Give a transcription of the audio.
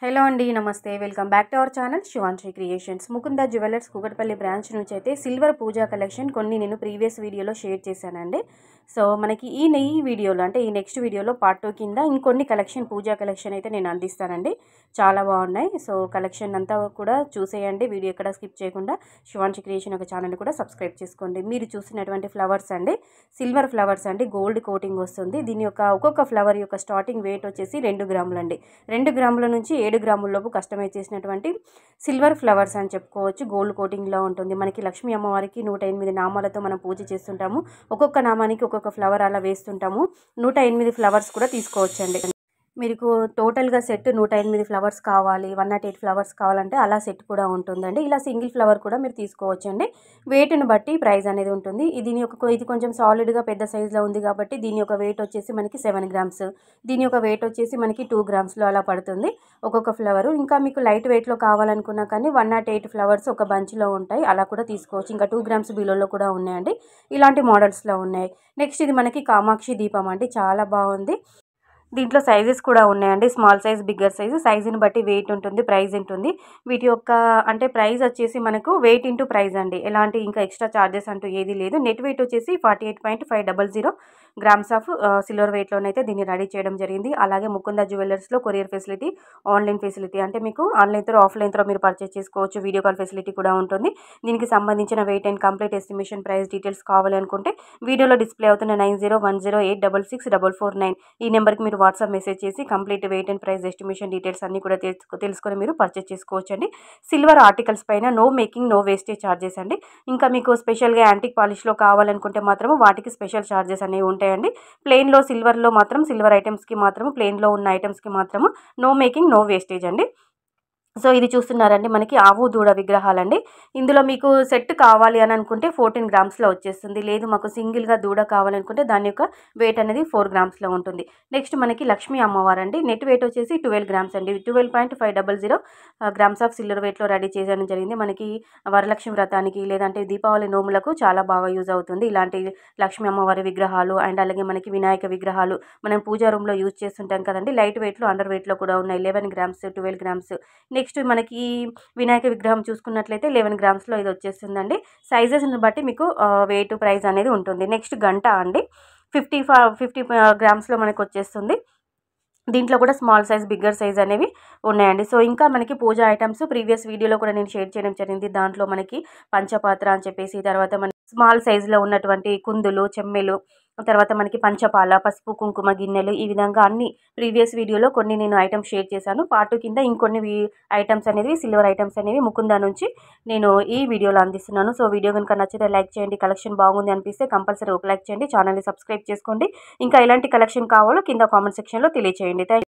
Hello అండి, నమస్తే. Welcome back to our channel Shivanshri Creations. Mukunda Jewellers Kukatpally branch నుంచి అయితే సిల్వర్ పూజా కలెక్షన్ కొన్ని నేను ప్రీవియస్ వీడియోలో షేర్ చేశానండి. సో మనకి ఈ వీడియోలో అంటే ఈ నెక్స్ట్ వీడియోలో పార్ట్ 2 కింద ఇంకొన్ని పూజా కలెక్షన్ అయితే నేను అందిస్తానండి. చాలా బాగున్నాయి. సో కలెక్షన్ అంతా కూడా చూసేయండి, వీడియో ఎక్కడ స్కిప్ చేయకుండా. శివాంశ్రీ క్రియేషన్ ఒక ఛానల్ కూడా సబ్స్క్రైబ్ చేసుకోండి. మీరు చూసినటువంటి ఫ్లవర్స్ అండి, సిల్వర్ ఫ్లవర్స్ అండి, గోల్డ్ కోటింగ్ వస్తుంది. దీని యొక్క ఒక్కొక్క ఫ్లవర్ యొక్క స్టార్టింగ్ వెయిట్ వచ్చేసి 2 గ్రాములు అండి. 2 గ్రాముల నుంచి 7 గ్రాముల లోపు కస్టమైజ్ చేసినటువంటి సిల్వర్ ఫ్లవర్స్ అని చెప్పుకోవచ్చు. గోల్డ్ కోటింగ్లో ఉంటుంది. మనకి లక్ష్మీ అమ్మవారికి 108 నామాలతో మనం పూజ చేస్తుంటాము. ఒక్కొక్క నామానికి ఒక్కొక్క ఫ్లవర్ అలా వేస్తుంటాము. 108 ఫ్లవర్స్ కూడా తీసుకోవచ్చండి. మీకు టోటల్గా సెట్ 108 ఫ్లవర్స్ కావాలి, 108 ఫ్లవర్స్ కావాలంటే అలా సెట్ కూడా ఉంటుందండి. ఇలా సింగిల్ ఫ్లవర్ కూడా మీరు తీసుకోవచ్చండి. వెయిట్ని బట్టి ప్రైస్ అనేది ఉంటుంది. ఇది కొంచెం సాలిడ్గా పెద్ద సైజులో ఉంది కాబట్టి దీని యొక్క వెయిట్ వచ్చేసి మనకి 7 గ్రామ్స్, దీని యొక్క వెయిట్ వచ్చేసి మనకి 2 గ్రామ్స్లో అలా పడుతుంది ఒక్కొక్క ఫ్లవరు. ఇంకా మీకు లైట్ వెయిట్లో కావాలనుకున్నా కానీ 108 ఫ్లవర్స్ ఒక బంచ్లో ఉంటాయి, అలా కూడా తీసుకోవచ్చు. ఇంకా 2 గ్రామ్స్ బిలోలో కూడా ఉన్నాయండి, ఇలాంటి మోడల్స్లో ఉన్నాయి. నెక్స్ట్ ఇది మనకి కామాక్షి దీపం అండి, చాలా బాగుంది. దీంట్లో సైజెస్ కూడా ఉన్నాయండి, స్మాల్ సైజ్, బిగ్గర్ సైజ్. సైజుని బట్టి వెయిట్ ఉంటుంది, ప్రైస్ ఉంటుంది. వీటి యొక్క అంటే ప్రైస్ వచ్చేసి మనకు వెయిట్ ఇంటూ ప్రైస్ అండి, ఎలాంటి ఇంకా ఎక్స్ట్రా ఛార్జెస్ అంటూ ఏది లేదు. నెట్ వెయిట్ వచ్చేసి 48.500 గ్రామ్స్ ఆఫ్ సిల్వర్ వెయిట్లోనైతే దీన్ని రెడీ చేయడం జరిగింది. అలాగే ముకుంద జ్యువెలర్స్లో కొరియర్ ఫెసిలిటీ, ఆన్లైన్ ఫెసిలిటీ, అంటే మీకు ఆన్లైన్ త్రో ఆఫ్లైన్ త్రో మీరు పర్చేస్ చేసుకోవచ్చు. వీడియో కాల్ ఫెసిలిటీ కూడా ఉంటుంది. దీనికి సంబంధించిన weight and complete estimation price details కావాలి అనుకుంటే వీడియోలో డిస్ప్లే అవుతున్న 9010086649 ఈ నెంబర్కి మీరు వాట్సాప్ మెసేజ్ చేసి complete weight and price estimation details అన్ని కూడా తెలుసుకొని మీరు పర్చేస్ చేసుకోవచ్చు అండి. సిల్వర్ ఆర్టికల్స్ పైన no making, no wastage charges అండి. ఇంకా మీకు స్పెషల్గా యాంటిక్ పాలిష్లో కావాలనుకుంటే మాత్రం వాటికి స్పెషల్ ఛార్జెస్ అనేవి ఉంటాయండి. ప్లెయిన్లో సిల్వర్లో మాత్రం సిల్వర్ ఐటమ్స్కి మాత్రం ప్లెయిన్లో ఉన్న ఐటమ్స్కి మాత్రము నో మేకింగ్, నో వేస్టేజ్ అండి. సో ఇది చూస్తున్నారండి, మనకి ఆవు దూడ విగ్రహాలండి. ఇందులో మీకు సెట్ కావాలి అని అనుకుంటే 14 గ్రామ్స్లో వచ్చేస్తుంది. లేదు మాకు సింగిల్గా దూడ కావాలనుకుంటే దాని యొక్క వెయిట్ అనేది 4 గ్రామ్స్లో ఉంటుంది. నెక్స్ట్ మనకి లక్ష్మీ అమ్మవారు అండి. నెట్ వెయిట్ వచ్చేసి 12 గ్రామ్స్ అండి. 12.500 గ్రామ్స్ ఆఫ్ సిల్వర్ వెయిట్లో రెడీ చేయడం జరిగింది. మనకి వరలక్ష్మి వ్రతానికి లేదంటే దీపావళి నోములకు చాలా బాగా యూజ్ అవుతుంది ఇలాంటి లక్ష్మీ అమ్మవారి విగ్రహాలు. అండ్ అలాగే మనకి వినాయక విగ్రహాలు మనం పూజా రూమ్లో యూజ్ చేస్తుంటాం కదండి. లైట్ వెయిట్లో, అండర్ వెయిట్లో కూడా ఉన్నాయి. 11 గ్రామ్స్, 12 గ్రామ్స్. నెక్స్ట్ మనకి వినాయక విగ్రహం చూసుకున్నట్లయితే 11 గ్రామ్స్లో ఇది వచ్చేస్తుందండి. సైజెస్ని బట్టి మీకు వెయిట్, ప్రైస్ అనేది ఉంటుంది. నెక్స్ట్ గంట అండి, 50 గ్రామ్స్లో మనకు వచ్చేస్తుంది. దీంట్లో కూడా స్మాల్ సైజ్, బిగ్గర్ సైజ్ అనేవి ఉన్నాయండి. సో ఇంకా మనకి పూజా ఐటమ్స్ ప్రీవియస్ వీడియోలో కూడా నేను షేర్ చేయడం జరిగింది. దాంట్లో మనకి పంచపాత్ర అని చెప్పేసి, తర్వాత మనకి స్మాల్ సైజులో ఉన్నటువంటి కుందులు, చెమ్మెలు, తర్వాత మనకి పంచపాల, పసుపు కుంకుమ గిన్నెలు, ఈ విధంగా అన్ని ప్రీవియస్ వీడియోలో కొన్ని నేను ఐటమ్స్ షేర్ చేశాను. పార్ట్ 2 కింద ఇంకొన్ని ఐటమ్స్ అనేవి, సిల్వర్ ఐటమ్స్ అనేవి ముకుంద నుంచి నేను ఈ వీడియోలో అందిస్తున్నాను. సో వీడియో కనుక నచ్చితే లైక్ చేయండి. కలెక్షన్ బాగుంది అనిపిస్తే కంపల్సరీ ఒక లైక్ చేయండి. ఛానల్ని సబ్స్క్రైబ్ చేసుకోండి. ఇంకా ఎలాంటి కలెక్షన్ కావాలో కింద కామెంట్ సెక్షన్లో తెలియచేయండి.